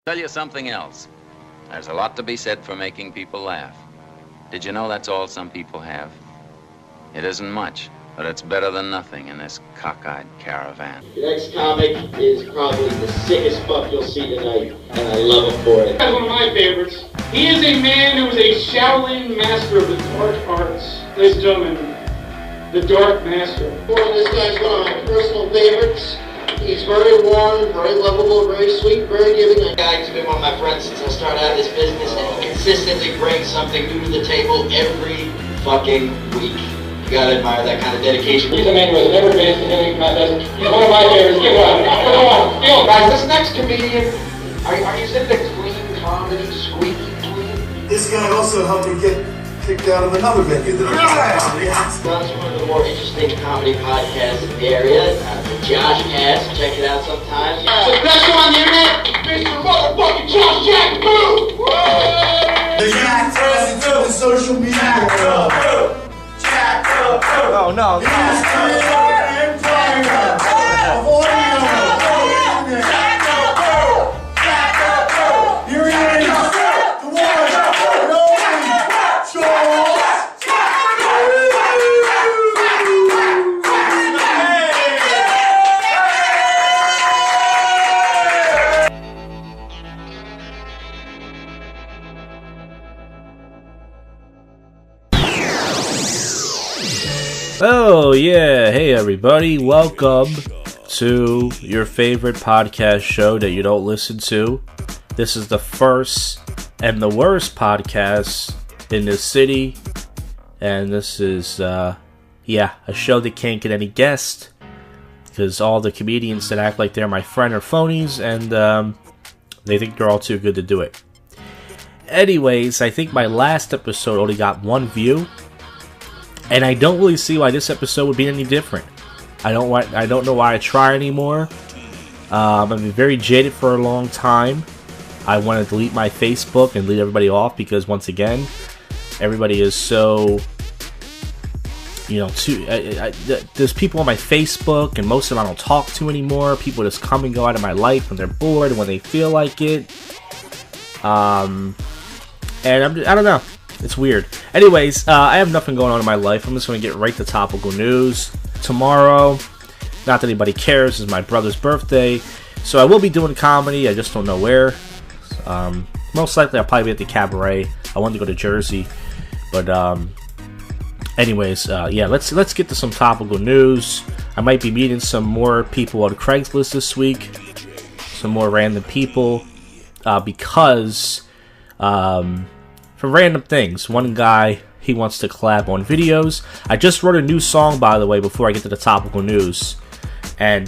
Tell you something else. There's a lot to be said for making people laugh. Did you know that's all some people have? It isn't much, but it's better than nothing in this cockeyed caravan. The next comic is probably the sickest fuck you'll see tonight, and I love him for it. That's one of my favorites. He is a man who is a Shaolin master of the dark arts. Ladies and gentlemen, the Dark Master. Well, this guy's one of my personal favorites. He's very warm, very lovable, very sweet, very giving. The guy's been one of my friends since I started out this business, and he consistently brings something new to the table every fucking week. You gotta admire that kind of dedication. He's a man who has never been to any contest. He's one of my favorites. Give one. Come on. Feel. Guys, this next comedian, are you saying the clean comedy, squeaky clean? This guy also helped me get kicked out of another venue that That's one of the more interesting comedy podcasts in the area. JoshCast, check it out sometime. The best show on the internet, Mr. Motherfucking Josh Jack Boo! The Jack turns into the social media world. Oh no. Oh yeah, hey everybody, welcome to your favorite podcast show that you don't listen to. This is the first and the worst podcast in this city, and this is, a show that can't get any guests, because all the comedians that act like they're my friend are phonies, and they think they're all too good to do it. Anyways, I think my last episode only got one view, and I don't really see why this episode would be any different. I don't know why I try anymore. I've been very jaded for a long time. I want to delete my Facebook and delete everybody off because, once again, everybody is so, there's people on my Facebook, and most of them I don't talk to anymore. People just come and go out of my life when they're bored and when they feel like it. And I don't know. It's weird. Anyways, I have nothing going on in my life. I'm just going to get right to topical news. Tomorrow, not that anybody cares, is my brother's birthday. So I will be doing comedy. I just don't know where. Most likely I'll probably be at the Cabaret. I wanted to go to Jersey. But anyways, let's get to some topical news. I might be meeting some more people on Craigslist this week. Some more random people. Because for random things. One guy, he wants to collab on videos. I just wrote a new song, by the way, before I get to the topical news. And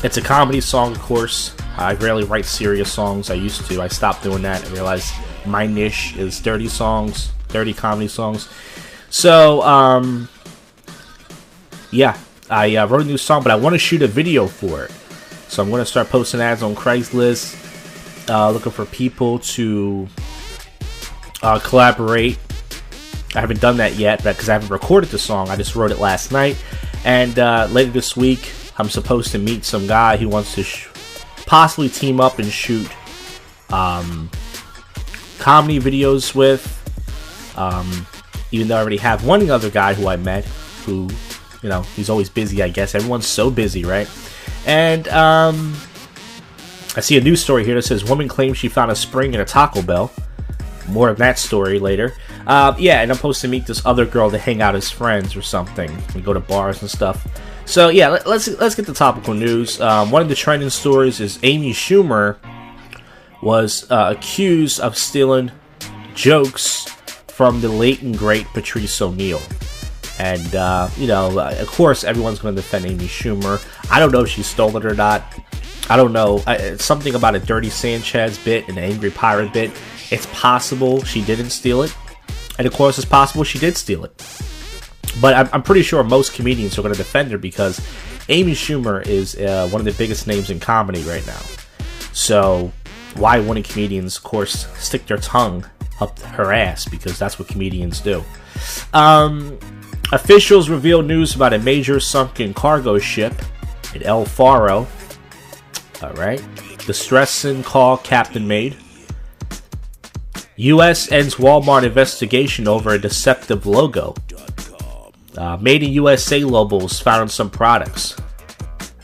it's a comedy song, of course. I rarely write serious songs. I used to. I stopped doing that. I realized my niche is dirty songs, dirty comedy songs. So, I wrote a new song, but I want to shoot a video for it. So I'm going to start posting ads on Craigslist, looking for people to collaborate. I haven't done that yet because I haven't recorded the song. I just wrote it last night. And later this week, I'm supposed to meet some guy who wants to possibly team up and shoot comedy videos with. Even though I already have one other guy who I met who, he's always busy, I guess. Everyone's so busy, right? And I see a news story here that says woman claims she found a spring in a Taco Bell. More of that story later. And I'm supposed to meet this other girl to hang out as friends or something. We go to bars and stuff. So yeah, let's get the topical news. One of the trending stories is Amy Schumer was accused of stealing jokes from the late and great Patrice O'Neal. And of course, everyone's going to defend Amy Schumer. I don't know if she stole it or not. I don't know. It's something about a Dirty Sanchez bit, an Angry Pirate bit. It's possible she didn't steal it. And of course, it's possible she did steal it. But I'm pretty sure most comedians are going to defend her because Amy Schumer is one of the biggest names in comedy right now. So why wouldn't comedians, of course, stick their tongue up her ass? Because that's what comedians do. Officials reveal news about a major sunken cargo ship at El Faro. Alright. Distressing call captain made. U.S. ends Walmart investigation over a deceptive logo. Made in USA labels found on some products.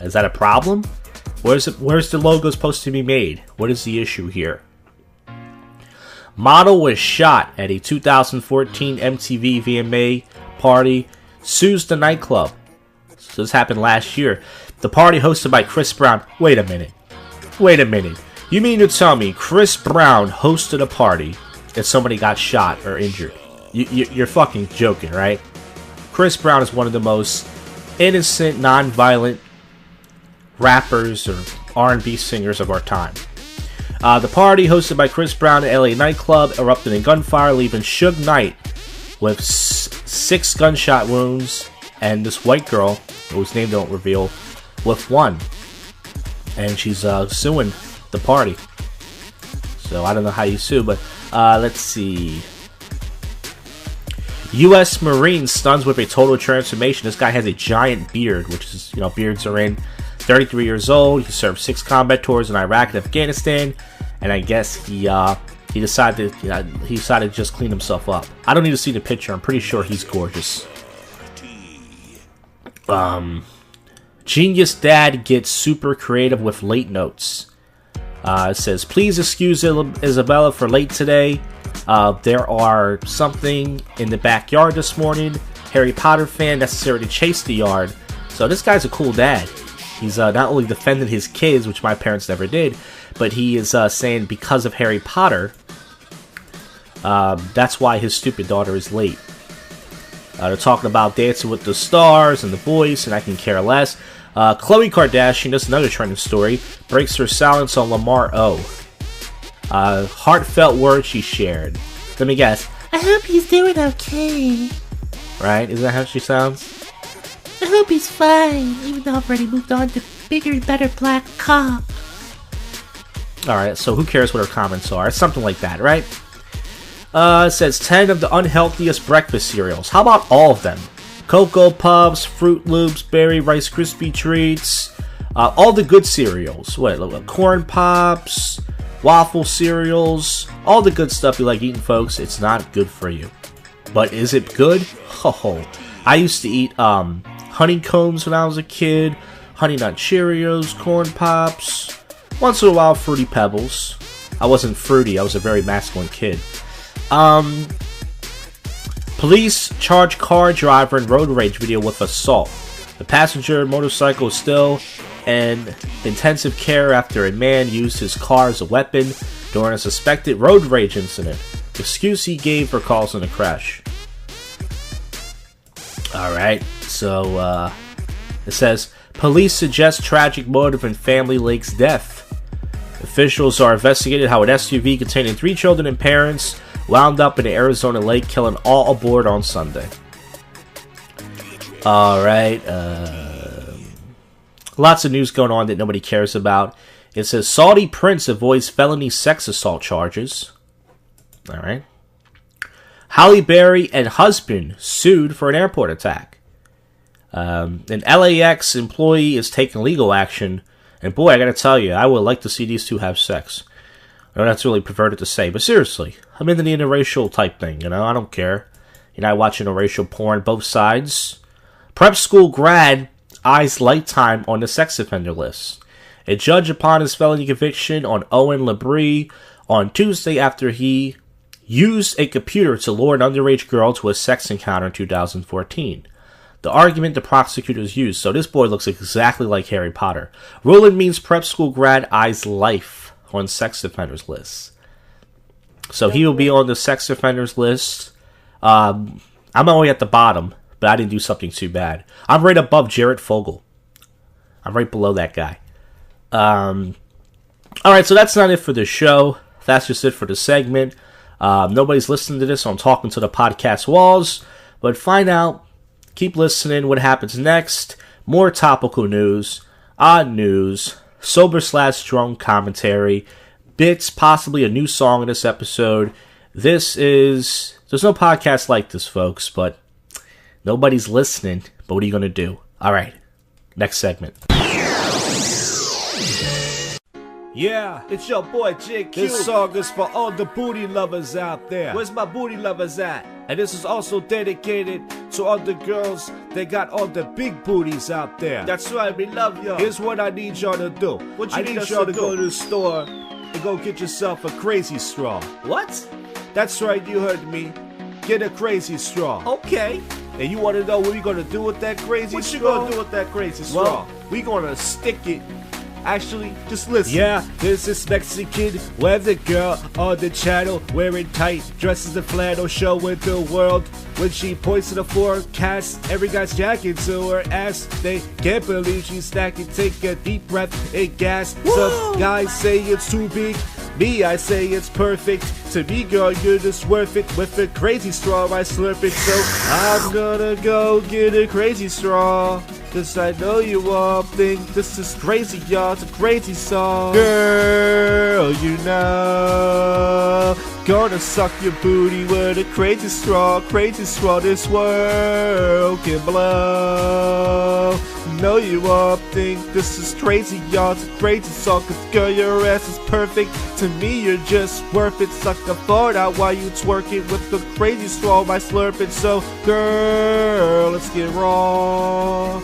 Is that a problem? Where's the logo supposed to be made? What is the issue here? Model was shot at a 2014 MTV VMA party. Sues the nightclub. So this happened last year. The party hosted by Chris Brown. Wait a minute. You mean to tell me Chris Brown hosted a party and somebody got shot or injured? You're fucking joking, right? Chris Brown is one of the most innocent, non-violent rappers or R&B singers of our time. The party, hosted by Chris Brown at LA nightclub, erupted in gunfire, leaving Suge Knight with 6 gunshot wounds, and this white girl, whose name don't reveal, with 1. And she's suing the party. So I don't know how you sue, but let's see. U.S. Marine stuns with a total transformation. This guy has a giant beard, which is, beards are in. 33 years old. He served 6 combat tours in Iraq and Afghanistan, and I guess he decided to just clean himself up. I don't need to see the picture. I'm pretty sure he's gorgeous. Genius dad gets super creative with late notes. It says, please excuse Isabella for late today. There are something in the backyard this morning. Harry Potter fan necessary to chase the yard. So this guy's a cool dad. He's not only defending his kids, which my parents never did, but he is saying because of Harry Potter, that's why his stupid daughter is late. They're talking about Dancing with the Stars and The Voice, and I can care less. Khloe Kardashian, that's another trending story, breaks her silence on Lamar O. Heartfelt words she shared. Let me guess. I hope he's doing okay. Right? Isn't that how she sounds? I hope he's fine, even though I've already moved on to bigger and better black cock. Alright, so who cares what her comments are? It's something like that, right? It says 10 of the unhealthiest breakfast cereals. How about all of them? Cocoa Puffs, Fruit Loops, Berry Rice Krispie Treats, all the good cereals. What, Corn Pops, waffle cereals, all the good stuff you like eating, folks. It's not good for you. But is it good? Oh, I used to eat honeycombs when I was a kid, Honey Nut Cheerios, Corn Pops, once in a while Fruity Pebbles. I wasn't fruity, I was a very masculine kid. Police charge car driver in road rage video with assault. The passenger motorcycle is still in intensive care after a man used his car as a weapon during a suspected road rage incident. The excuse he gave for causing the crash. Alright, so it says, police suggest tragic motive in family lake's death. Officials are investigating how an SUV containing 3 children and parents wound up in an Arizona lake, killing all aboard on Sunday. Alright, lots of news going on that nobody cares about. It says, Saudi prince avoids felony sex assault charges. Alright. Halle Berry and husband sued for an airport attack. An LAX employee is taking legal action. And boy, I gotta tell you, I would like to see these two have sex. I know that's really perverted to say, but seriously, I'm into the interracial type thing, I don't care. I watch interracial porn, both sides. Prep school grad eyes lifetime on the sex offender list. A judge upon his felony conviction on Owen Labrie on Tuesday after he used a computer to lure an underage girl to a sex encounter in 2014. The argument the prosecutors used, so this boy looks exactly like Harry Potter. Ruling means prep school grad eyes life on sex offenders list. So he will be on the sex offenders list. I'm only at the bottom, but I didn't do something too bad. I'm right above Jared Fogle. I'm right below that guy. Alright, so that's not it for the show. That's just it for the segment. Nobody's listening to this, so I'm talking to the podcast walls. But find out, keep listening, what happens next. More topical news, odd news, sober/drunk commentary, bits, possibly a new song in this episode. There's no podcast like this, folks, but nobody's listening. But what are you going to do? Alright, next segment. Yeah, it's your boy JQ. This song is for all the booty lovers out there. Where's my booty lovers at? And this is also dedicated to all the girls that got all the big booties out there. That's right, we love y'all. Here's what I need y'all to do. I need y'all to go to the store and go get yourself a crazy straw. What? That's right, you heard me. Get a crazy straw. Okay. And you want to know what we gonna do with that crazy straw? What you gonna do with that crazy straw? Well, we gonna stick it. Actually, just listen. Yeah, there's this Mexican weather girl on the channel wearing tight dresses and flannel, showing the world. When she points to the forecast, every guy's jacking to her ass. They can't believe she's stacking. Take a deep breath and gas. Some guys say it's too big. Me, I say it's perfect. To me, girl, you're just worth it. With a crazy straw, I slurp it. So I'm gonna go get a crazy straw. Cause I know you all think this is crazy, y'all. It's a crazy song. Girl, you know, gonna suck your booty with a crazy straw. Crazy straw, this world can blow. Know you all think this is crazy, y'all. It's a crazy song. Cause girl, your ass is perfect. To me, you're just worth it. Suck a fart out while you twerk it with the crazy straw by slurping. So, girl, let's get raw.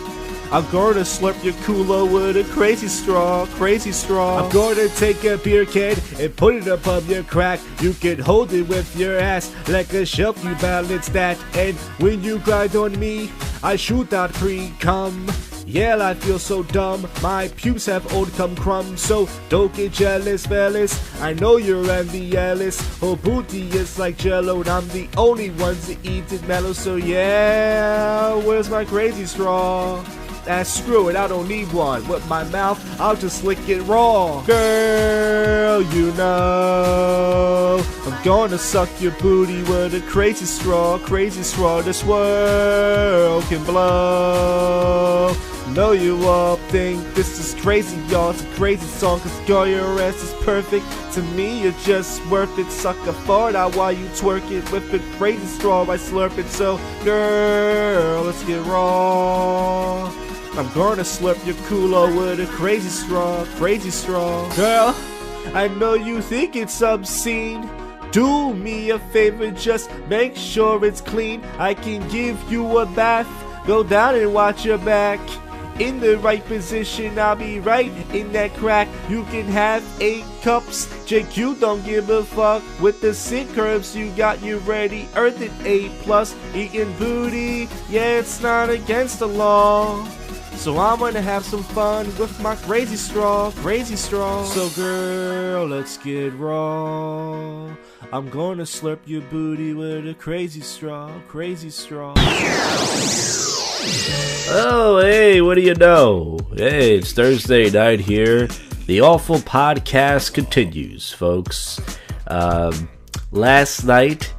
I'm gonna slurp your culo with a crazy straw, crazy straw. I'm gonna take a beer can and put it above your crack. You can hold it with your ass like a shelf, you balance that. And when you grind on me, I shoot out pre-cum. Yeah, I feel so dumb. My pubes have old cum crumbs, so don't get jealous, fellas. I know you're envious. Oh, booty is like jello, and I'm the only one to eat it mellow. So yeah, where's my crazy straw? Screw it, I don't need one. With my mouth, I'll just lick it raw. Girl, you know, I'm gonna suck your booty with a crazy straw. Crazy straw, this world can blow. Know you all think this is crazy, y'all. It's a crazy song, cause girl, your ass is perfect. To me, you're just worth it. Suck a fart out while you twerk it with a crazy straw by slurping. So, girl, let's get raw. I'm gonna slurp your culo with a crazy straw, crazy straw. Girl, I know you think it's obscene. Do me a favor, just make sure it's clean. I can give you a bath, go down and watch your back. In the right position, I'll be right in that crack. You can have 8 cups, JQ don't give a fuck. With the sick curves you got, you ready, earth it A+. Eating booty, yeah, it's not against the law. So I'm gonna have some fun with my crazy straw, crazy straw. So girl, let's get raw. I'm gonna slurp your booty with a crazy straw, crazy straw. Oh, hey, what do you know? Hey, it's Thursday night here. The Awful Podcast continues, folks. Last night,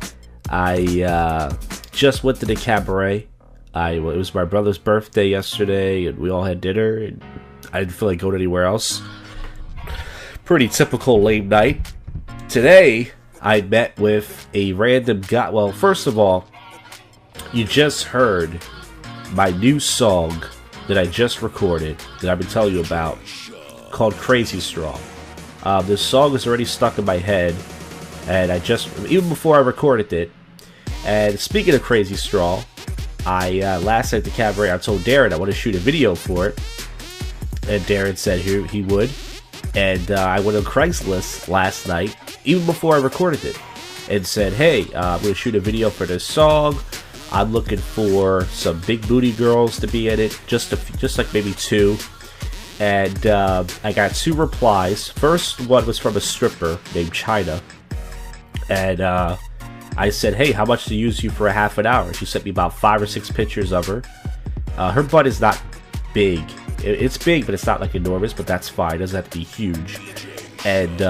I just went to the cabaret. It was my brother's birthday yesterday, and we all had dinner, and I didn't feel like going anywhere else. Pretty typical lame night. Today, I met with a random guy. Well, first of all, you just heard my new song that I just recorded, that I've been telling you about, called Crazy Straw. This song is already stuck in my head, and even before I recorded it, and speaking of Crazy Straw, last night at the cabaret, I told Darren I want to shoot a video for it, and Darren said he would, and I went on Craigslist last night, even before I recorded it, and said, hey, I'm going to shoot a video for this song. I'm looking for some big booty girls to be in it, just like maybe 2, and I got 2 replies. First one was from a stripper named China, and I said, hey, how much to use you for a half an hour? She sent me about 5 or 6 pictures of her. Her butt is not big. It's big, but it's not like enormous, but that's fine. It doesn't have to be huge. And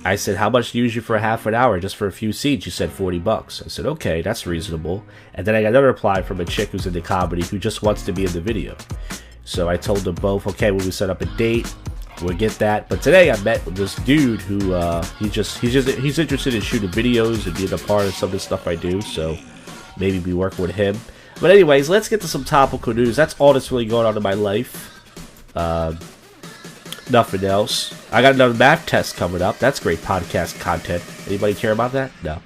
I said, how much to use you for a half an hour just for a few scenes? She said $40. I said, okay, that's reasonable. And then I got another reply from a chick who's into comedy who just wants to be in the video. So I told them both, okay, well, we set up a date. We'll get that. But today I met with this dude who he's interested in shooting videos and being a part of some of the stuff I do. So maybe be working with him. But anyways, let's get to some topical news. That's all that's really going on in my life. Nothing else. I got another math test coming up. That's great podcast content. Anybody care about that? No.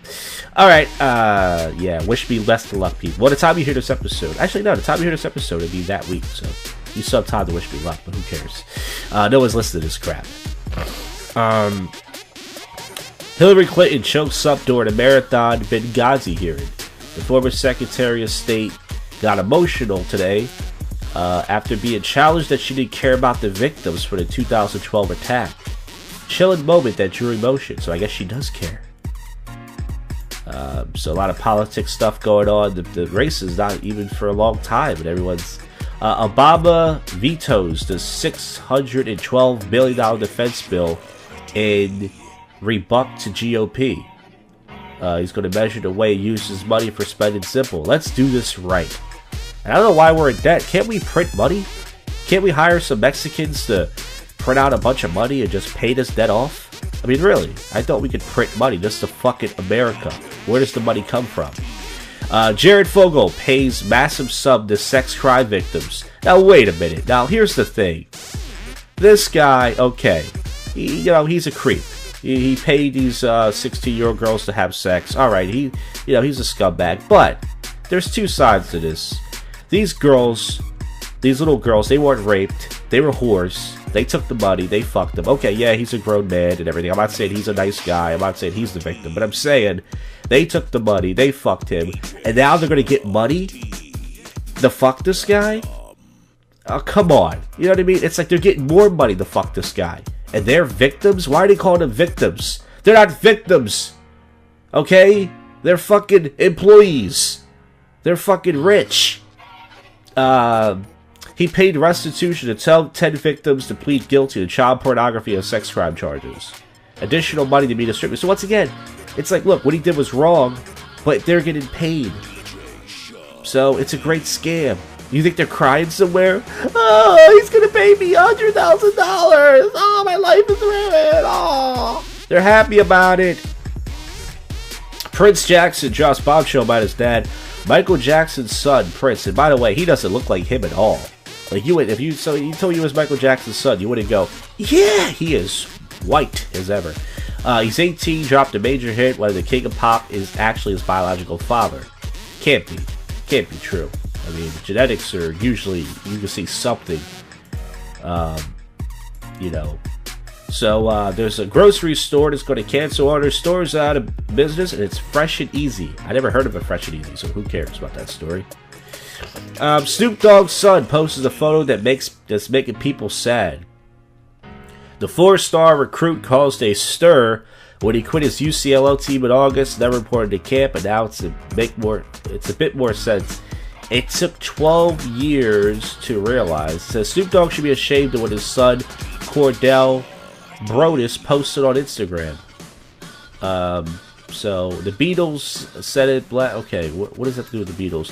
All right. Yeah. Wish me best of luck, people. Well, the time you hear this episode, actually, no. The time you hear this episode, it'd be that week. So you still have time to wish me luck, but who cares? No one's listening to this crap. Hillary Clinton chokes up during a marathon Benghazi hearing. The former Secretary of State got emotional today after being challenged that she didn't care about the victims for the 2012 attack. Chilling moment that drew emotion, so I guess she does care. So a lot of politics stuff going on. The race is not even for a long time, and everyone's... Obama vetoes the $612 billion defense bill in rebuck to GOP. He's going to measure the way he uses money for spending simple. Let's do this right. And I don't know why we're in debt. Can't we print money? Can't we hire some Mexicans to print out a bunch of money and just pay this debt off? I mean, really, I thought we could print money just to fucking America. Where does the money come from? Jared Fogle pays massive sum to sex crime victims. Now, wait a minute. Now, here's the thing. This guy, okay, he's a creep. He paid these 16-year-old girls to have sex. All right, he's a scumbag. But there's two sides to this. These girls, these little girls, they weren't raped. They were whores. They took the money. They fucked them. Okay, yeah, he's a grown man and everything. I'm not saying he's a nice guy. I'm not saying he's the victim. But I'm saying they took the money. They fucked him. And now they're going to get money to fuck this guy? Oh, come on. You know what I mean? It's like they're getting more money to fuck this guy. And they're victims? Why are they calling them victims? They're not victims. Okay? They're fucking employees. They're fucking rich. He paid restitution to tell 10 victims to plead guilty to child pornography and sex crime charges. Additional money to be distributed. So once again, it's like, look, what he did was wrong, but they're getting paid. So it's a great scam. You think they're crying somewhere? Oh, he's gonna pay me $100,000. Oh, my life is ruined. Oh, they're happy about it. Prince Jackson drops bombshell about his dad. Michael Jackson's son, Prince. And by the way, he doesn't look like him at all. Like you would, if you told you he was Michael Jackson's son, you wouldn't go, yeah, he is white as ever. He's 18, dropped a major hit, whether the king of pop is actually his biological father. Can't be true. I mean, genetics are usually, you can see something, So, there's a grocery store that's going to cancel all their stores out of business, and it's Fresh and Easy. I never heard of a Fresh and Easy, so who cares about that story? Snoop Dogg's son posts a photo that's making people sad. The 4-star recruit caused a stir when he quit his UCLA team in August, never reported to camp, and now it's a bit more sense. It took 12 years to realize. It says Snoop Dogg should be ashamed of what his son, Cordell Brodus, posted on Instagram. So, the Beatles said it okay, what does that do with the Beatles?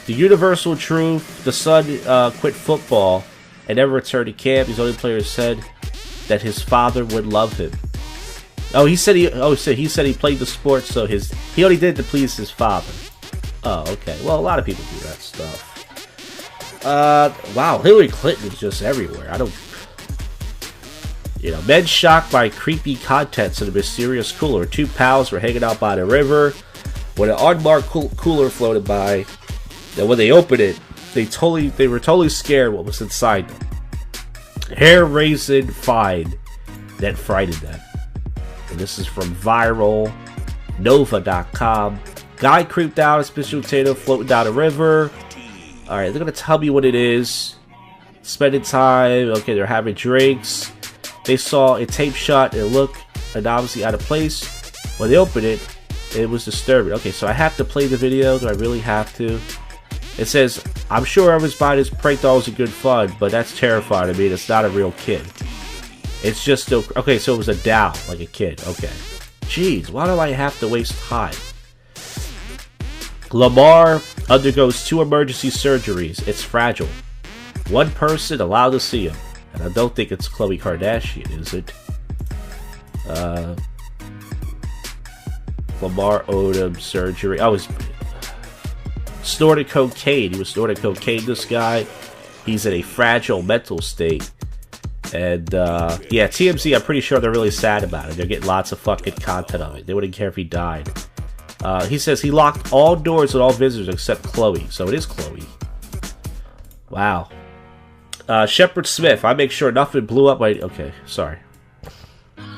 The universal truth, the son quit football and never returned to camp. His only player said that his father would love him. He said he played the sport, so he only did it to please his father. Oh, okay. Well, a lot of people do that stuff. Wow, Hillary Clinton is just everywhere. Men shocked by creepy contents in a mysterious cooler. 2 pals were hanging out by the river when an unmarked cooler floated by. And when they opened it, they were totally scared what was inside them. Hair-raising find that frightened them. And this is from viralnova.com. Guy creeped out a special potato floating down a river. Alright, they're going to tell me what it is. Spending time. Okay, they're having drinks. They saw a tape shot and it looked obviously out of place. When they opened it, it was disturbing. Okay, so I have to play the video. Do I really have to? It says, I'm sure everyone's buying this prank dolls are good fun, but that's terrifying to me. It's not a real kid. It's just still... Okay, so it was a doll, like a kid. Okay. Jeez, why do I have to waste time? Lamar undergoes 2 emergency surgeries. It's fragile. 1 person allowed to see him. And I don't think it's Khloe Kardashian, is it? Lamar Odom surgery. Snorted cocaine. He was snorting cocaine, this guy. he's in a fragile mental state. And, yeah, TMZ, I'm pretty sure they're really sad about it. They're getting lots of fucking content of it. They wouldn't care if he died. He says he locked all doors with all visitors except Chloe. So it is Chloe. Wow. Shepard Smith, I make sure nothing blew up my... Okay, sorry.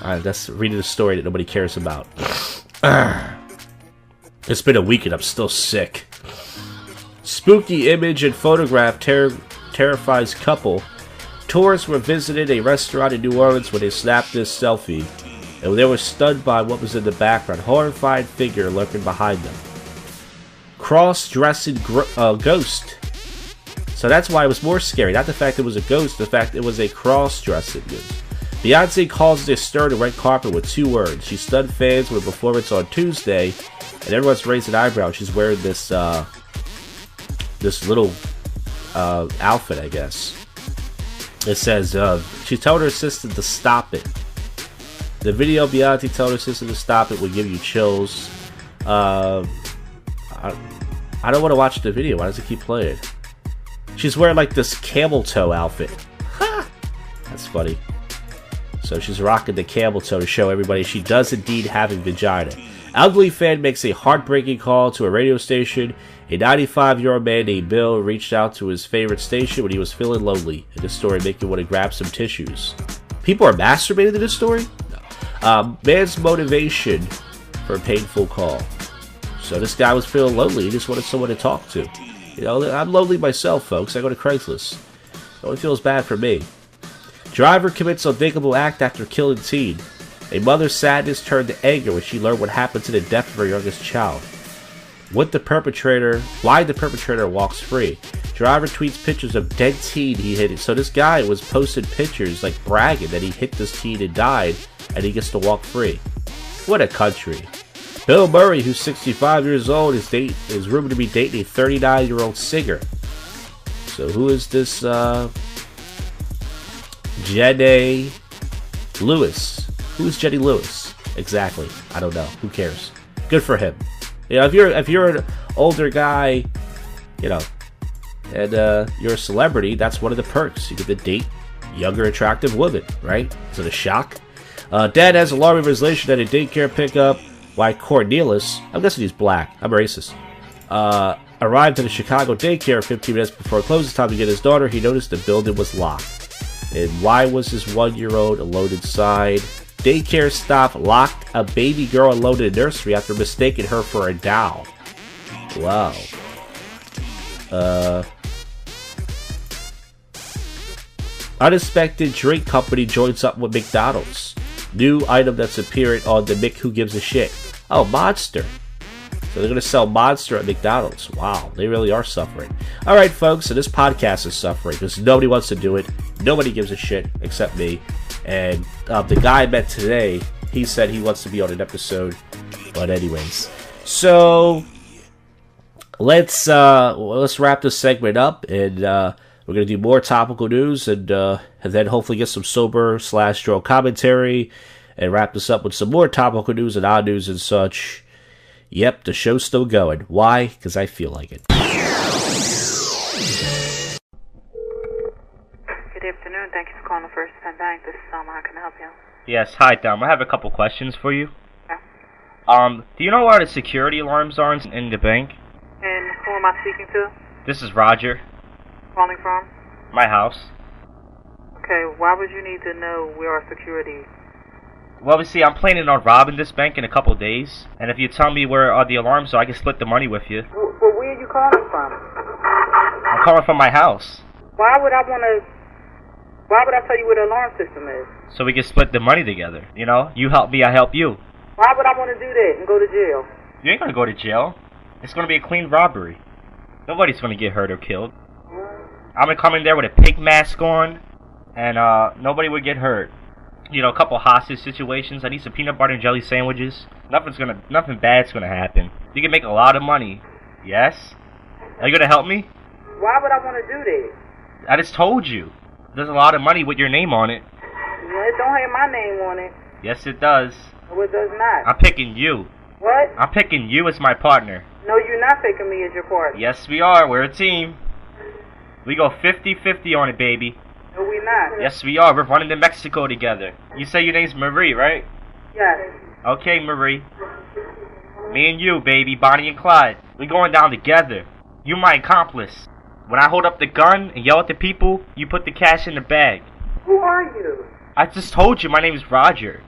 Alright, that's reading a story that nobody cares about. It's been a week and I'm still sick. Spooky image and photograph terrifies couple. Tourists were visiting a restaurant in New Orleans when they snapped this selfie, and they were stunned by what was in the background. Horrified figure lurking behind them. Cross-dressing ghost. So that's why it was more scary. Not the fact it was a ghost, the fact it was a cross-dressing ghost. Beyonce calls this stir the red carpet with 2 words. She stunned fans with a performance on Tuesday, and everyone's raising eyebrows. She's wearing this this little outfit, I guess. It says, she told her assistant to stop it. The video Beyonce told her assistant to stop it would give you chills. I don't want to watch the video. Why does it keep playing? She's wearing like this camel toe outfit. Ha! That's funny. So she's rocking the camel toe to show everybody she does indeed have a vagina. Elderly fan makes a heartbreaking call to a radio station. A 95-year-old man named Bill reached out to his favorite station when he was feeling lonely. In this story, making him want to grab some tissues. People are masturbating to this story? No. Man's motivation for a painful call. So this guy was feeling lonely. He just wanted someone to talk to. You know, I'm lonely myself, folks. I go to Craigslist. It only feels bad for me. Driver commits unthinkable act after killing teen. A mother's sadness turned to anger when she learned what happened to the death of her youngest child. Why the perpetrator walks free. Driver tweets pictures of dead teen he hit. So this guy was posting pictures like bragging that he hit this teen and died, and he gets to walk free. What a country. Bill Murray, who's 65 years old, is rumored to be dating a 39-year-old singer. So who is this Jenny Lewis? Who's Jenny Lewis? Exactly. I don't know. Who cares? Good for him. You know, if you're an older guy, you know, and you're a celebrity, that's one of the perks. You get to date younger, attractive women, right? Is it a shock? Dad has alarming revelation at a daycare pickup. Why Cornelius, I'm guessing he's black. I'm racist. Arrived at a Chicago daycare 15 minutes before closing time to get his daughter. He noticed the building was locked. And why was his 1-year-old alone inside? Daycare staff locked a baby girl alone in a nursery after mistaking her for a doll. Wow. Unexpected drink company joins up with McDonald's. New item that's appearing on the Mick Who Gives a Shit. Oh, Monster. So they're going to sell Monster at McDonald's. Wow, they really are suffering. Alright, folks, so this podcast is suffering because nobody wants to do it. Nobody gives a shit except me. And the guy I met today, he said he wants to be on an episode. But anyways, so let's wrap this segment up, and we're gonna do more topical news, and then hopefully get some sober/drunk commentary, and wrap this up with some more topical news and odd news and such. Yep, the show's still going. Why? Because I feel like it. Good afternoon. Thank you for calling the First Penn Bank. This is Selma. How can I help you? Yes, hi, Dom. I have a couple questions for you. Yeah. Do you know where the security alarms are in the bank? And who am I speaking to? This is Roger. Calling from? My house. Okay, why would you need to know where our security? Well, you see, I'm planning on robbing this bank in a couple days, and if you tell me where the alarms are, I can split the money with you. Well, where are you calling from? I'm calling from my house. Why would I tell you where the alarm system is? So we can split the money together, you know? You help me, I help you. Why would I want to do that and go to jail? You ain't gonna go to jail. It's gonna be a clean robbery. Nobody's gonna get hurt or killed. I'm gonna come in there with a pig mask on, and nobody would get hurt. You know, a couple hostage situations. I need some peanut butter and jelly sandwiches. Nothing bad's gonna happen. You can make a lot of money. Yes? Are you gonna help me? Why would I want to do that? I just told you. There's a lot of money with your name on it. Yeah, it don't have my name on it. Yes, it does. No, it does not. I'm picking you. What? I'm picking you as my partner. No, you're not picking me as your partner. Yes, we are. We're a team. We go 50-50 on it, baby. No, we not. Yes, we are. We're running to Mexico together. You say your name's Marie, right? Yes. Okay, Marie. Me and you, baby, Bonnie and Clyde. We going down together. You my accomplice. When I hold up the gun and yell at the people, you put the cash in the bag. Who are you? I just told you my name is Roger.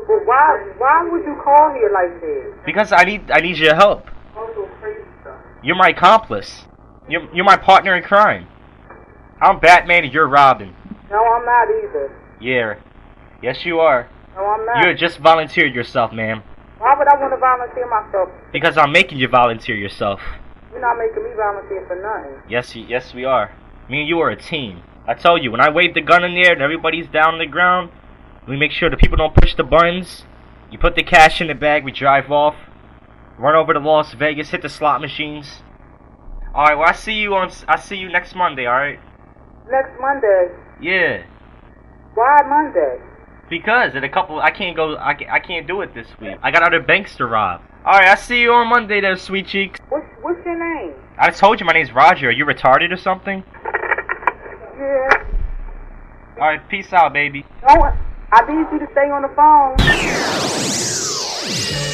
Well, why would you call here like this? Because I need your help. Also crazy stuff. You're my accomplice. You're my partner in crime. I'm Batman and you're Robin. No, I'm not either. Yeah. Yes, you are. No, I'm not. You just volunteered yourself, ma'am. Why would I want to volunteer myself? Because I'm making you volunteer yourself. You're not making me volunteer for nothing. Yes, we are. Me and you are a team. I tell you, when I wave the gun in there and everybody's down on the ground, we make sure the people don't push the buttons. You put the cash in the bag, we drive off, run over to Las Vegas, hit the slot machines. Alright, well I see you next Monday, alright? Next Monday? Yeah. Why Monday? Because in a couple, I can't do it this week. I got other banks to rob. Alright, I see you on Monday there, sweet cheeks. What's your name? I told you my name's Roger. Are you retarded or something? Yeah. Alright, peace out, baby. No, I need you to stay on the phone.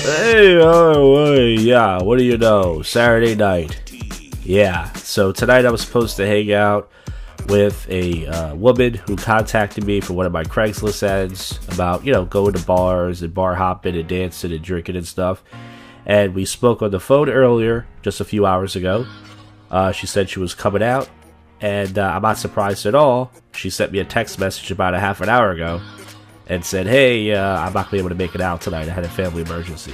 Hey, yeah, what do you know? Saturday night. Yeah, so tonight I was supposed to hang out with a woman who contacted me for one of my Craigslist ads about, going to bars and bar hopping and dancing and drinking and stuff. And we spoke on the phone earlier, just a few hours ago. She said she was coming out, and I'm not surprised at all. She sent me a text message about a half an hour ago and said, hey, I'm not going to be able to make it out tonight. I had a family emergency.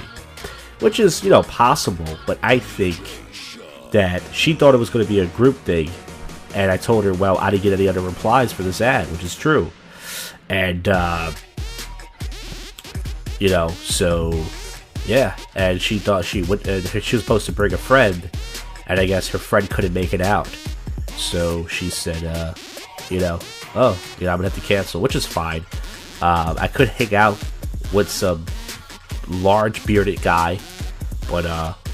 Which is, possible, but I think that she thought it was going to be a group thing. And I told her, well, I didn't get any other replies for this ad, which is true. And, so, yeah. And she thought she was supposed to bring a friend, and I guess her friend couldn't make it out. So she said, I'm going to have to cancel, which is fine. I could hang out with some large bearded guy, but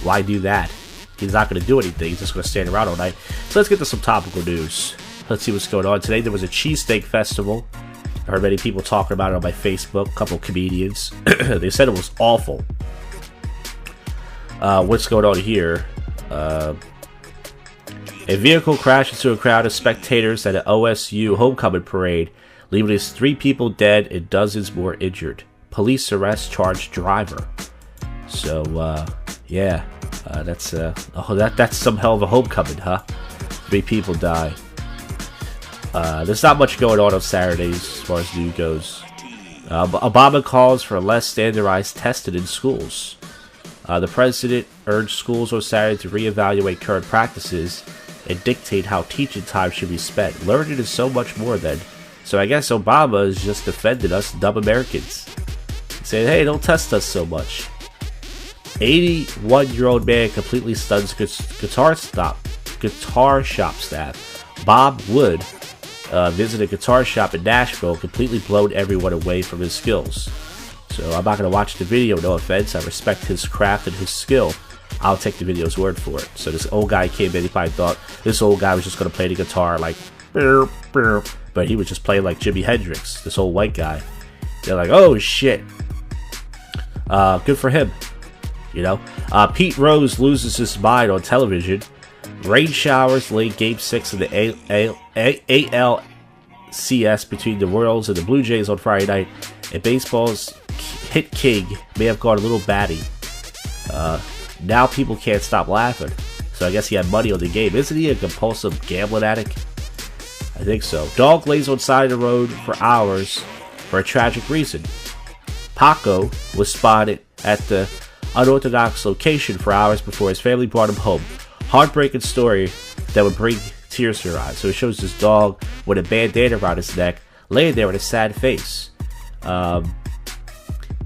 why do that? He's not going to do anything. He's just going to stand around all night. So let's get to some topical news. Let's see what's going on. Today there was a cheesesteak festival. I heard many people talking about it on my Facebook. A couple of comedians. They said it was awful. What's going on here? A vehicle crashed into a crowd of spectators at an OSU homecoming parade, leaving at least 3 people dead and dozens more injured. Police arrest charged driver. So, yeah. That's some hell of a homecoming, huh? 3 people die. There's not much going on Saturdays as far as news goes. Obama calls for less standardized testing in schools. The president urged schools on Saturday to reevaluate current practices and dictate how teaching time should be spent. Learning is so much more than. So I guess Obama is just defending us dumb Americans. Saying, hey, don't test us so much. 81-year-old man completely stuns guitar shop staff. Bob Wood visited a guitar shop in Nashville, completely blown everyone away from his skills. So I'm not going to watch the video, no offense. I respect his craft and his skill. I'll take the video's word for it. So this old guy came in, he probably thought this old guy was just going to play the guitar like, but he was just playing like Jimi Hendrix, this old white guy. They're like, oh shit. Good for him. Pete Rose loses his mind on television. Rain showers late Game 6 of the ALCS between the Royals and the Blue Jays on Friday night. And baseball's hit king may have gone a little batty. Now people can't stop laughing. So I guess he had money on the game. Isn't he a compulsive gambling addict? I think so. Dog lays on side of the road for hours for a tragic reason. Paco was spotted at the unorthodox location for hours before his family brought him home. Heartbreaking story that would bring tears to your eyes. So it shows this dog with a bandana around his neck, laying there with a sad face. Dog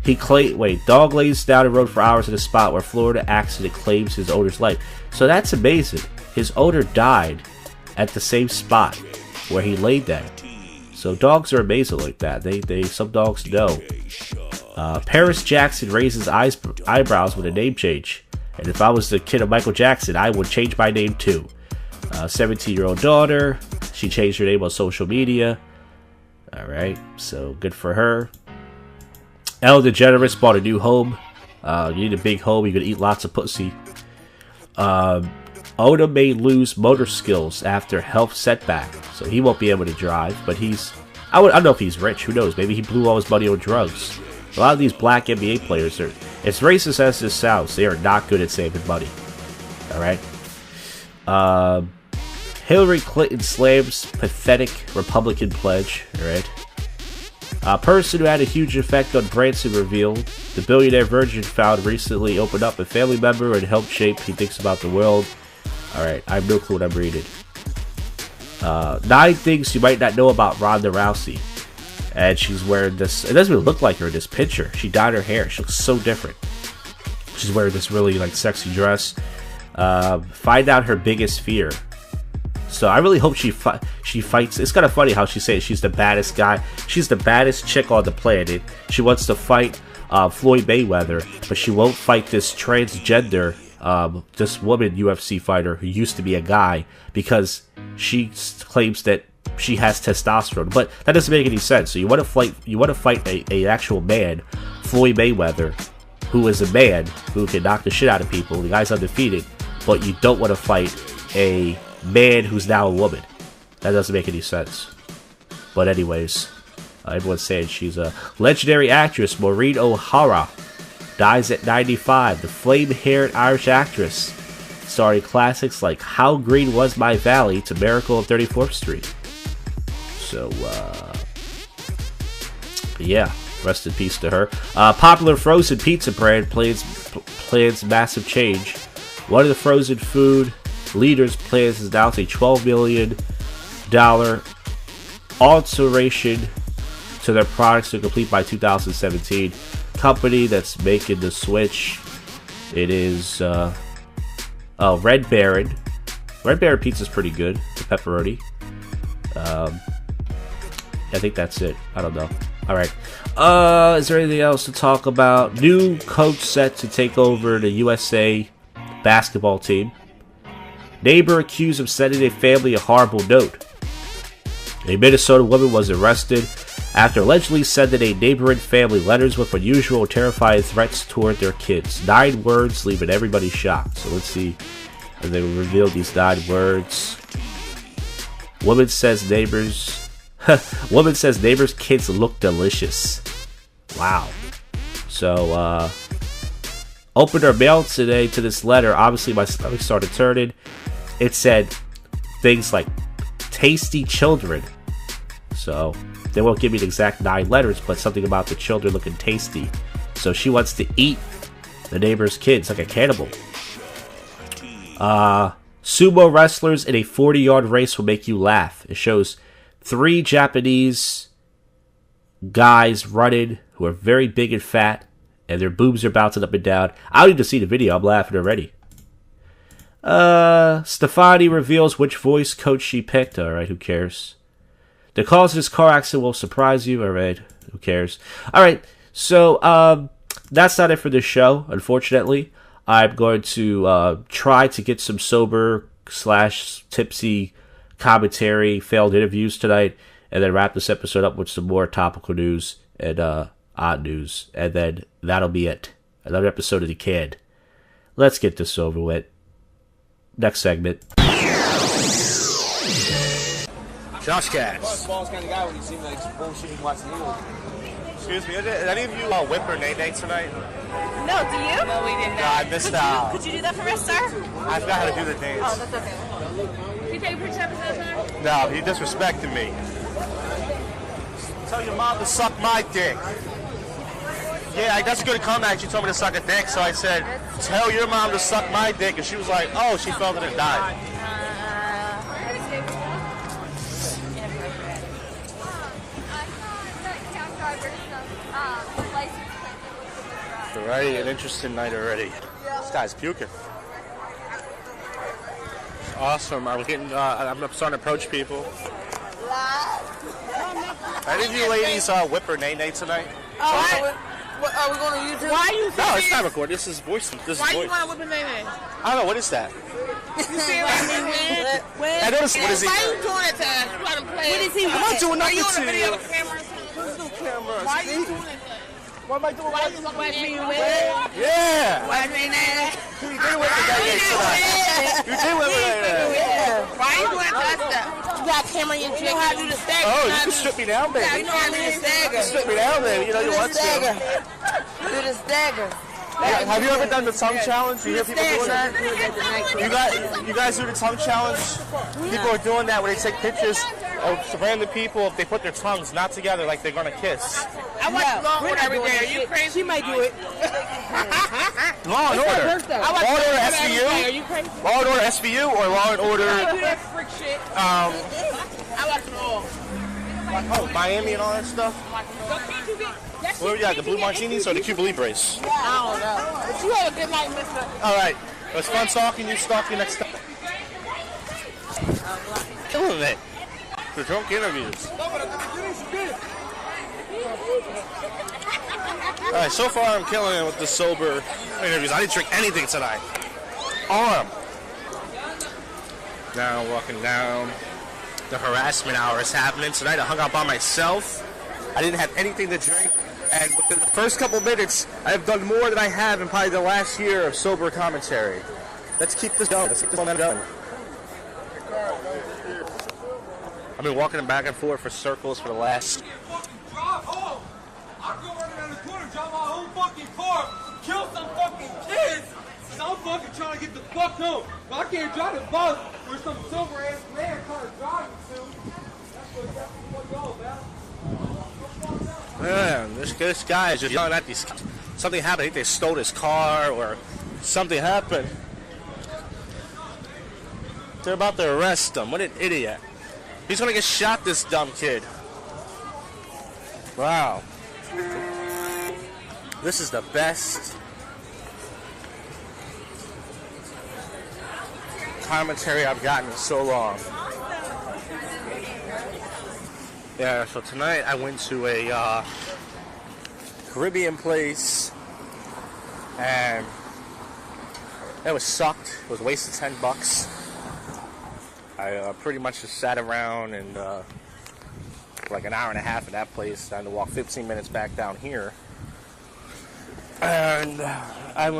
lays down the road for hours at a spot where Florida accident claims his owner's life. So that's amazing. His owner died at the same spot where he laid there. So dogs are amazing like that. Some dogs know. Paris Jackson raises eyebrows with a name change. And if I was the kid of Michael Jackson, I would change my name too. 17-year-old daughter. She changed her name on social media. Alright, so good for her. Ellen DeGeneres bought a new home. You need a big home, you can eat lots of pussy. Oda may lose motor skills after health setback, so he won't be able to drive, but I don't know if he's rich, who knows, maybe he blew all his money on drugs. A lot of these black NBA players, as racist as this sounds, they are not good at saving money. Alright? Hillary Clinton slams pathetic Republican pledge. Alright? A person who had a huge effect on Branson revealed the billionaire virgin found recently opened up a family member and helped shape he thinks about the world. Alright, I have no clue what I'm reading. 9 things you might not know about Ronda Rousey. And she's wearing this, it doesn't even look like her in this picture. She dyed her hair, she looks so different. She's wearing this really like sexy dress. Find out her biggest fear. So I really hope she fights. It's kind of funny how she says she's the baddest guy. She's the baddest chick on the planet. She wants to fight Floyd Mayweather, but she won't fight this transgender, this woman UFC fighter who used to be a guy, because she claims that she has testosterone. But that doesn't make any sense. So you want to fight a actual man, Floyd Mayweather, who is a man who can knock the shit out of people. The guy's undefeated, but you don't want to fight a man who's now a woman. That doesn't make any sense. But anyways, everyone's saying she's a legendary actress. Maureen O'Hara dies at 95. The flame-haired Irish actress, starring classics like How Green Was My Valley to Miracle on 34th Street. So, yeah, rest in peace to her. Popular frozen pizza brand plans massive change. One of the frozen food leaders plans to announce a $12 million alteration to their products to complete by 2017. Company that's making the switch. It is Red Baron. Red Baron pizza's pretty good. The pepperoni. I think that's it. I don't know. Alright. Is there anything else to talk about? New coach set to take over the USA basketball team. Neighbor accused of sending a family a horrible note. A Minnesota woman was arrested after allegedly sending a neighboring family letters with unusual and terrifying threats toward their kids. 9 words, leaving everybody shocked. So let's see if they reveal these 9 words. Woman says neighbors' kids look delicious. Wow. So, opened our mail today to this letter. Obviously, my stomach started turning. It said things like tasty children. So, they won't give me the exact 9 letters, but something about the children looking tasty. So, she wants to eat the neighbor's kids like a cannibal. Sumo wrestlers in a 40-yard race will make you laugh. It shows 3 Japanese guys running who are very big and fat, and their boobs are bouncing up and down. I don't need to see the video. I'm laughing already. Stefani reveals which voice coach she picked. Alright, who cares? The cause of this car accident will surprise you. Alright, who cares? Alright, so, that's not it for this show, unfortunately. I'm going to try to get some sober/tipsy commentary, failed interviews tonight, and then wrap this episode up with some more topical news and odd news, and then that'll be it. Another episode of the can. Let's get this over with. Next segment. JoshCast. Excuse me, is any of you whip or nay tonight? No, do you? No, we didn't. No, I missed out. Could you do that for us, sir? I forgot how to do the dance. Oh, that's okay. Can you take a picture of us, sir? No, he disrespected me. Tell your mom to suck my dick. Yeah, that's a good comeback. She told me to suck a dick, so I said, tell your mom to suck my dick. And she was like, oh, she felt it and died. Alrighty, an interesting night already. This guy's puking. Awesome. I'm starting to approach people. Any of you ladies whip or nay tonight? Oh, What, are we going to YouTube? Why you No, it's not recorded. This is voice. This Why is you voice. want to whip his name in? I don't know. What is that? You see like me win? I noticed. What is he? Why you doing that to us? You got him play. What is he? I'm not doing Are nothing you on to the video you. with camera? Why you doing that to us? What am I doing? Why you fucking me win? Yeah. Why me name? You did with me that day tonight. You did with me that day. Why you doing that stuff? You got camera in your chick. You know how to do the stagger. Oh, you can strip me down, baby. You know how to do the stagger. Strip me down, baby. You know you want to. Do the stagger. Have you ever done the tongue challenge? You hear people doing that? You guys do the tongue challenge? People are doing that where they take pictures of random people if they put their tongues not together like they're going to kiss. I watch Law and Order every day. Are you crazy? She might do it. Law and Order. Law and Order SVU? Are you crazy? Law and Order SVU or Law and Order... I do that freak shit. I watch them all. Oh, Miami and all that stuff? What do we got, the Blue Martinis or the Cuba Libres? I don't know. But you had a good night, mister. Alright, it was fun talking. You stalk you next time. Killing it. The drunk interviews. Alright, so far I'm killing it with the sober interviews. I didn't drink anything tonight. Arm. Now walking down. The harassment hour is happening tonight. I hung out by myself. I didn't have anything to drink. And within the first couple minutes, I have done more than I have in probably the last year of sober commentary. Let's keep this going. Let's keep this momentum going. I've been walking back and forth for circles for the last... Drive home. I go running around the corner, drive my whole fucking car, kill some fucking kids. And I'm fucking trying to get the fuck home. But I can't drive the bus where some sober ass man trying to drive me to. That's what y'all, man. Man, this guy is just yelling at these kids. Something happened. I think they stole his car or something happened. They're about to arrest him. What an idiot. He's going to get shot, this dumb kid. Wow. This is the best commentary I've gotten in so long. Yeah, so tonight I went to a Caribbean place and it was sucked. It was a waste of $10. I pretty much just sat around and for like an hour and a half in that place. I had to walk 15 minutes back down here. And I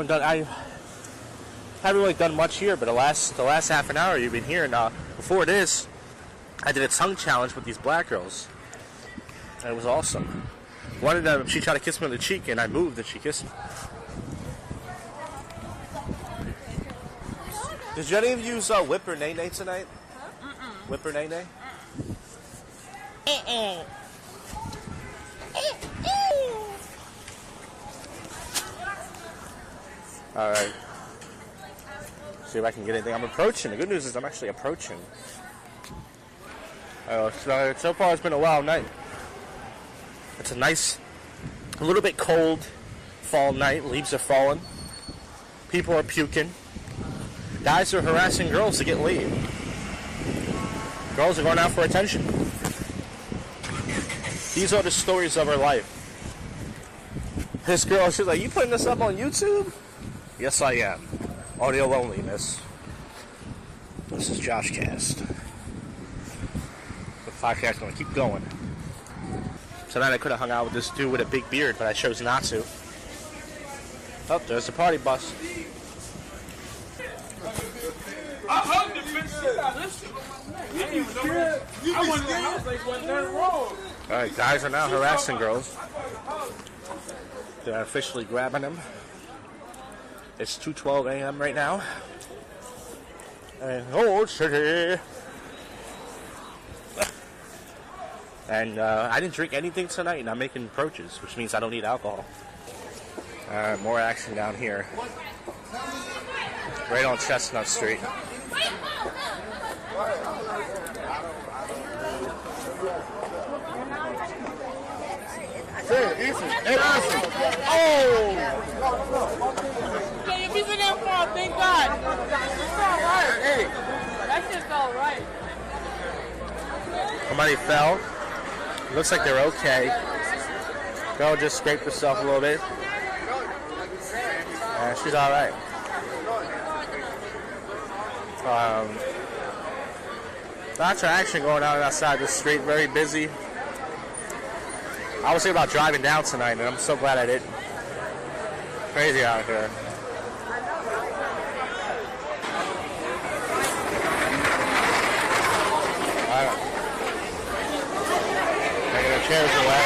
haven't really done much here, but the last half an hour you've been here. Now, before this, I did a tongue challenge with these black girls. And it was awesome. One of them, she tried to kiss me on the cheek, and I moved, and she kissed me. Did any of you use Whip or Nay Nay tonight? Whip or Nay Nay? Alright. See if I can get anything. I'm approaching. The good news is I'm actually approaching. So far it's been a wild night. It's a nice, a little bit cold fall night. Leaves are falling. People are puking. Guys are harassing girls to get laid. Girls are going out for attention. These are the stories of our life. This girl, she's like, "You putting this up on YouTube?" Yes, I am. Audio only, miss. This is JoshCast. The podcast gonna keep going. Tonight I could have hung out with this dude with a big beard, but I chose not to. Oh, there's the party bus. I hugged the bitch. Alright, guys are now harassing girls. They're officially grabbing them. It's 2:12 a.m. right now. And old city. And I didn't drink anything tonight, and I'm making approaches, which means I don't need alcohol. More action down here. Right on Chestnut Street. Oh! Can you keep it there for? Thank God. It's all right. Hey. That shit's all right. Somebody fell. Looks like they're okay. Girl just scraped herself a little bit. And she's alright. Lots of action going on outside the street. Very busy. I was thinking about driving down tonight, and I'm so glad I didn't. Crazy out here. Taking the chairs away.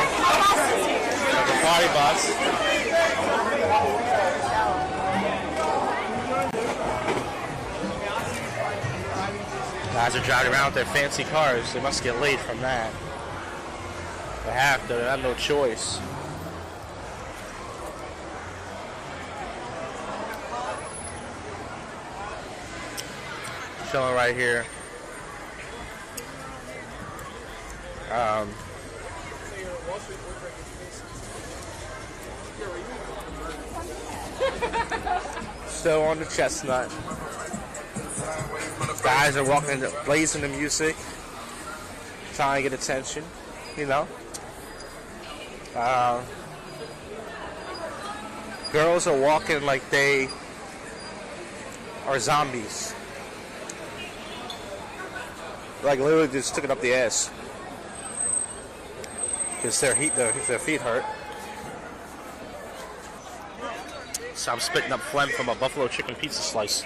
Like a party bus. Guys are driving around with their fancy cars. They must get laid from that. They have to. They have no choice. Chilling right here. Still on the chestnut. Guys are walking, blazing the music, trying to get attention, you know. Girls are walking like they are zombies. Like literally just took it up the ass. Because their feet hurt. So I'm spitting up phlegm from a buffalo chicken pizza slice.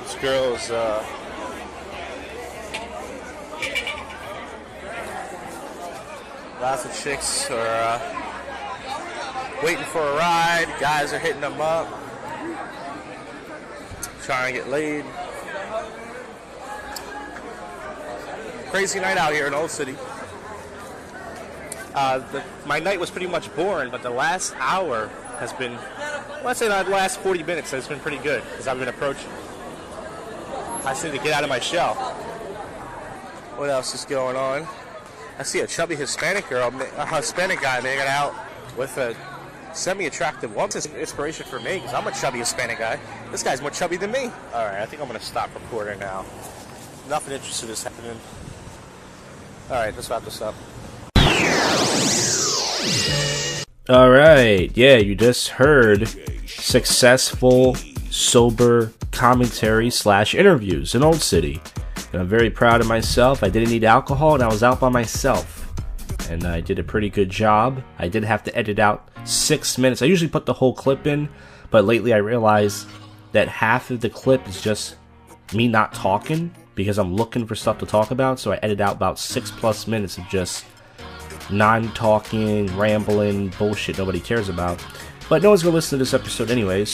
This girl's lots of chicks are waiting for a ride. Guys are hitting them up, trying to get laid. Crazy night out here in Old City. My night was pretty much boring, but the last hour has been, let's say the last 40 minutes has been pretty good, because I've been approaching. I just need to get out of my shell. What else is going on? I see a chubby Hispanic girl, a Hispanic guy making out with a semi-attractive woman. This is inspiration for me, because I'm a chubby Hispanic guy. This guy's more chubby than me. Alright, I think I'm going to stop recording now. Nothing interesting is happening. Alright, let's wrap this up. Alright, yeah, you just heard successful, sober commentary / interviews in Old City. And I'm very proud of myself. I didn't need alcohol, and I was out by myself. And I did a pretty good job. I did have to edit out 6 minutes. I usually put the whole clip in, but lately I realized that half of the clip is just me not talking, because I'm looking for stuff to talk about, so I edit out about 6+ minutes of just non-talking, rambling bullshit nobody cares about. But no one's gonna listen to this episode anyways.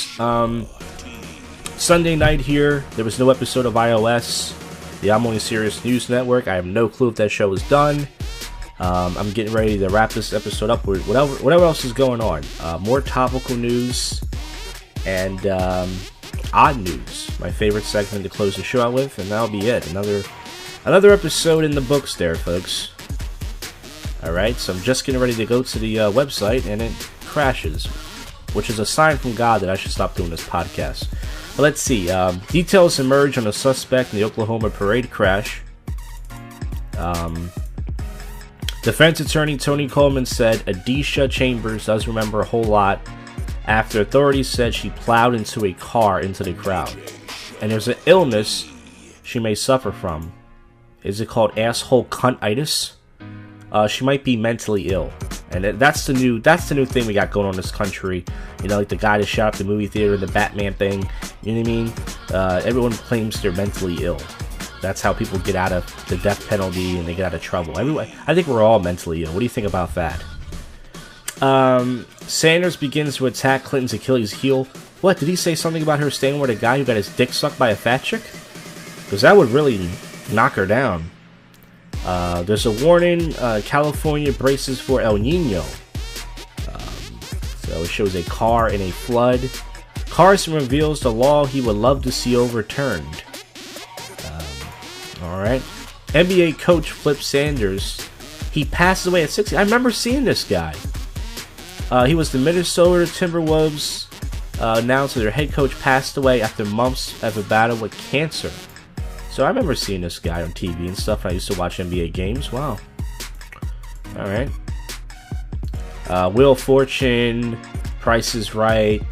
Sunday night here, there was no episode of iOS, the I'm Only Serious News Network. I have no clue if that show is done. I'm getting ready to wrap this episode up with whatever else is going on. More topical news and odd news, my favorite segment to close the show out with, and that'll be it. Another episode in the books there, folks. Alright, so I'm just getting ready to go to the website, and it crashes, which is a sign from God that I should stop doing this podcast. But let's see. Details emerge on a suspect in the Oklahoma parade crash. Defense attorney Tony Coleman said Adisha Chambers does remember a whole lot after authorities said she plowed into a car into the crowd. And there's an illness she may suffer from. Is it called asshole cuntitis? She might be mentally ill. And that's the new thing we got going on in this country. You know, like the guy that shot up the movie theater, the Batman thing. You know what I mean? Everyone claims they're mentally ill. That's how people get out of the death penalty and they get out of trouble. I think we're all mentally ill. What do you think about that? Sanders begins to attack Clinton's Achilles heel. What, did he say something about her staying with a guy who got his dick sucked by a fat chick? Because that would really knock her down. There's a warning, California braces for El Nino. So it shows a car in a flood. Carson reveals the law he would love to see overturned. Alright. NBA coach Flip Sanders. He passes away at 60. I remember seeing this guy. He was the Minnesota Timberwolves announced that their head coach passed away after months of a battle with cancer. So I remember seeing this guy on TV and stuff. I used to watch NBA games. Wow. All right. Wheel of Fortune, Price is Right.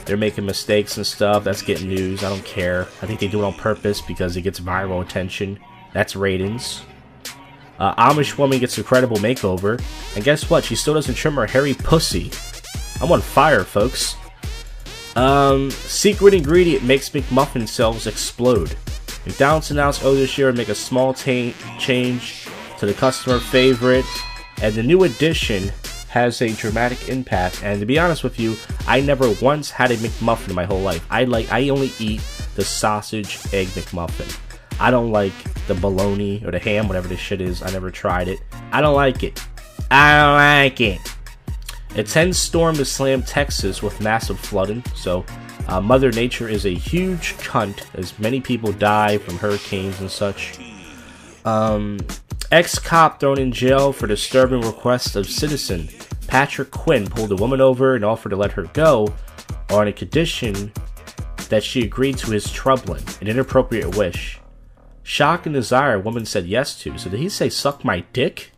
They're making mistakes and stuff. That's getting news. I don't care. I think they do it on purpose because it gets viral attention. That's ratings. Amish woman gets a credible makeover. And guess what? She still doesn't trim her hairy pussy. I'm on fire, folks. Secret ingredient makes McMuffin sales explode. McDonald's announced earlier this year to make a small change to the customer favorite. And the new addition has a dramatic impact. And to be honest with you, I never once had a McMuffin in my whole life. I only eat the sausage egg McMuffin. I don't like the bologna or the ham, whatever this shit is. I never tried it. I don't like it. I don't like it. A 10 storm to slam Texas with massive flooding. So Mother Nature is a huge cunt as many people die from hurricanes and such. Ex-cop thrown in jail for disturbing request of citizen. Patrick Quinn pulled a woman over and offered to let her go on a condition that she agreed to his troubling, an inappropriate wish. Shock and desire, a woman said yes to. So did he say suck my dick?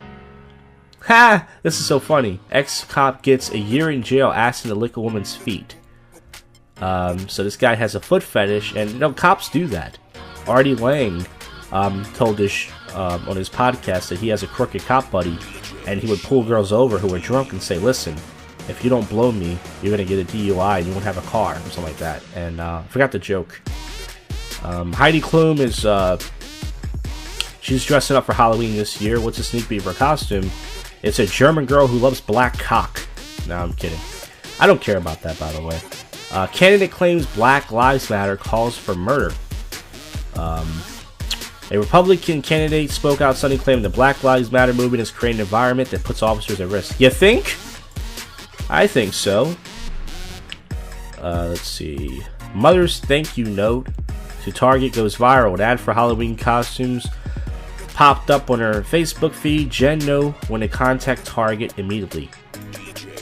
Ha! This is so funny. Ex-cop gets a year in jail asking to lick a woman's feet. So this guy has a foot fetish, and you know, cops do that. Artie Lang told this on his podcast that he has a crooked cop buddy, and he would pull girls over who were drunk and say, listen, if you don't blow me, you're going to get a DUI and you won't have a car, or something like that. And I forgot the joke. Heidi Klum is, she's dressing up for Halloween this year. What's a sneak peek of her costume? It's a German girl who loves black cock. No, I'm kidding. I don't care about that, by the way. Candidate claims Black Lives Matter calls for murder. A Republican candidate spoke out Sunday claiming the Black Lives Matter movement has created an environment that puts officers at risk. You think? I think so. Let's see. Mother's thank you note to Target goes viral. An ad for Halloween costumes popped up on her Facebook feed. Jen know when to contact Target immediately.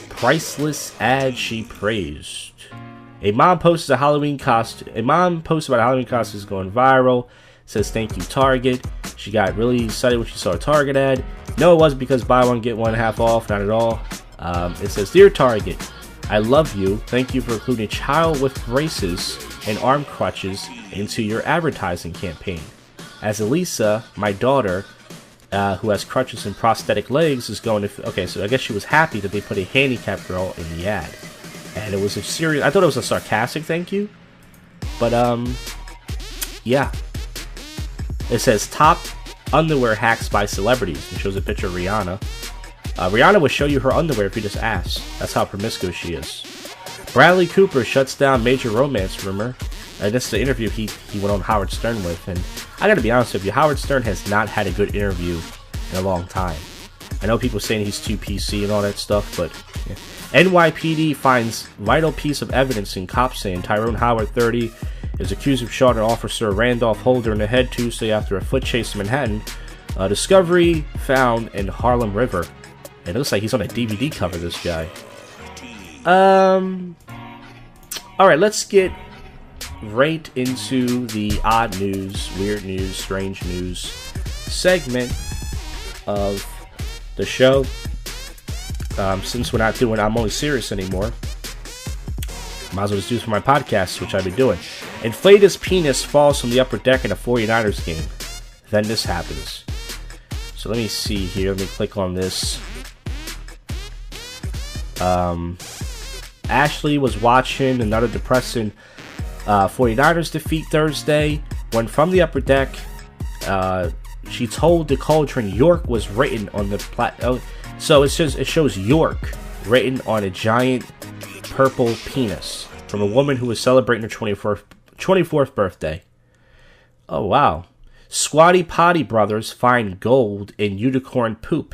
Priceless ad she praised. A mom posted a Halloween costume. A mom posted about a Halloween costumes going viral. Says thank you Target. She got really excited when she saw a Target ad. No, it wasn't because buy one get one half off. Not at all. It says, dear Target, I love you. Thank you for including a child with braces and arm crutches into your advertising campaign. As Elisa, my daughter, who has crutches and prosthetic legs, is going to... Okay, so I guess she was happy that they put a handicapped girl in the ad. And it was a serious... I thought it was a sarcastic thank you. But, yeah. It says, top underwear hacks by celebrities. And shows a picture of Rihanna. Rihanna will show you her underwear if you just ask. That's how promiscuous she is. Bradley Cooper shuts down major romance rumor. This is the interview he went on Howard Stern with. And I gotta be honest with you, Howard Stern has not had a good interview in a long time. I know people saying he's too PC and all that stuff, but... Yeah. NYPD finds vital piece of evidence in cops saying Tyrone Howard, 30, is accused of shooting Officer Randolph Holder in the head Tuesday after a foot chase in Manhattan. Discovery found in Harlem River. It looks like he's on a DVD cover, this guy. Alright, let's get right into the odd news, weird news, strange news segment of the show. Since we're not doing I'm Only Serious anymore, might as well just do this for my podcast, which I've been doing. Inflated penis falls from the upper deck in a 49ers game. Then this happens. So let me see here. Let me click on this. Ashley was watching another depressing 49ers defeat Thursday when from the upper deck she told the Cauldron York was written on the so it shows York written on a giant purple penis from a woman who was celebrating her 24th birthday. Oh wow. Squatty Potty brothers find gold in unicorn poop.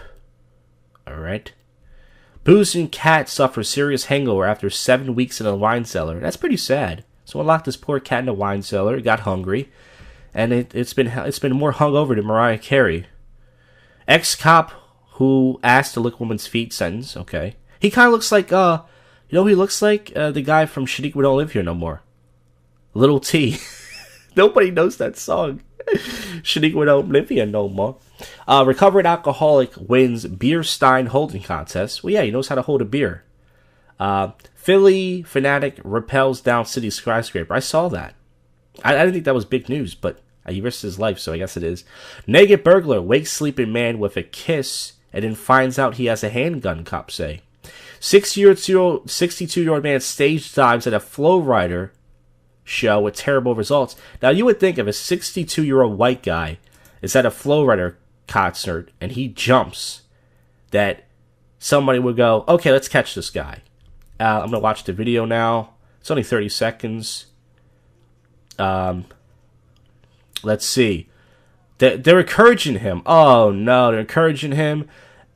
Alright. Booze and cat suffer serious hangover after 7 weeks in a wine cellar. That's pretty sad. Someone locked this poor cat in a wine cellar, got hungry, and it's been more hungover than Mariah Carey. Ex-cop who asked to lick woman's feet sentence. Okay, he kind of looks like You know who he looks like? The guy from Shaniqua Don't Live Here No More. Little T. Nobody knows that song. Shaniqua Don't Live Here No More. Recovered alcoholic wins beer stein holding contest. Well, yeah, he knows how to hold a beer. Philly fanatic rappels down city skyscraper. I saw that. I didn't think that was big news, but he risked his life, so I guess it is. Naked burglar wakes sleeping man with a kiss and then finds out he has a handgun, cops say. 62-year-old man stage dives at a Flow Rider show with terrible results. Now, you would think if a 62-year-old white guy is at a Flow Rider concert and he jumps, that somebody would go, okay, let's catch this guy. I'm going to watch the video now. It's only 30 seconds. Let's see. They're encouraging him. Oh, no, they're encouraging him.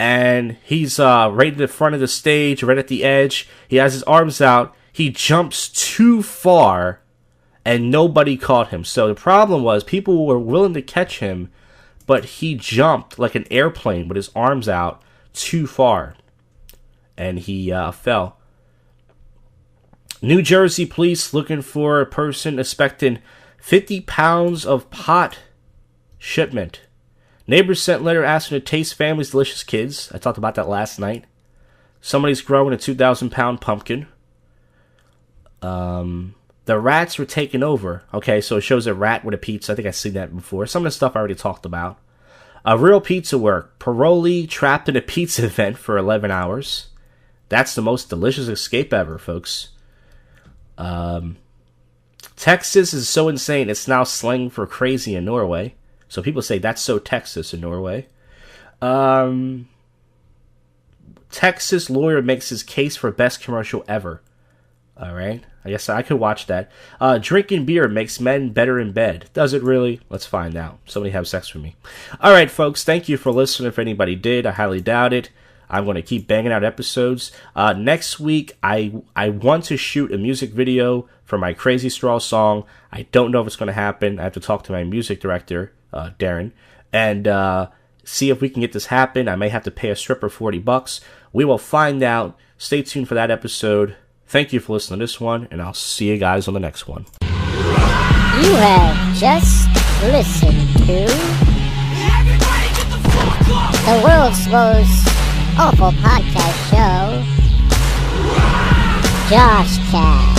And he's right at the front of the stage, right at the edge. He has his arms out. He jumps too far, and nobody caught him. So the problem was people were willing to catch him, but he jumped like an airplane with his arms out too far. And he fell. New Jersey police looking for a person expecting 50 pounds of pot shipment. Neighbors sent letter asking to taste family's delicious kids. I talked about that last night. Somebody's growing a 2,000-pound pumpkin. The rats were taken over. Okay, so it shows a rat with a pizza. I think I've seen that before. Some of the stuff I already talked about. Real pizza work. Parolee trapped in a pizza event for 11 hours. That's the most delicious escape ever, folks. Texas is so insane, it's now slang for crazy in Norway. So people say that's so Texas in Norway. Texas lawyer makes his case for best commercial ever. All right. I guess I could watch that. Drinking beer makes men better in bed. Does it really? Let's find out. Somebody have sex with me. All right, folks. Thank you for listening. If anybody did, I highly doubt it. I'm going to keep banging out episodes. Next week, I want to shoot a music video for my Crazy Straw song. I don't know if it's going to happen. I have to talk to my music director, Darren, and see if we can get this happen. I may have to pay a stripper $40. We will find out. Stay tuned for that episode. Thank you for listening to this one, and I'll see you guys on the next one. You have just listened to the world's most awful podcast show, JoshCast.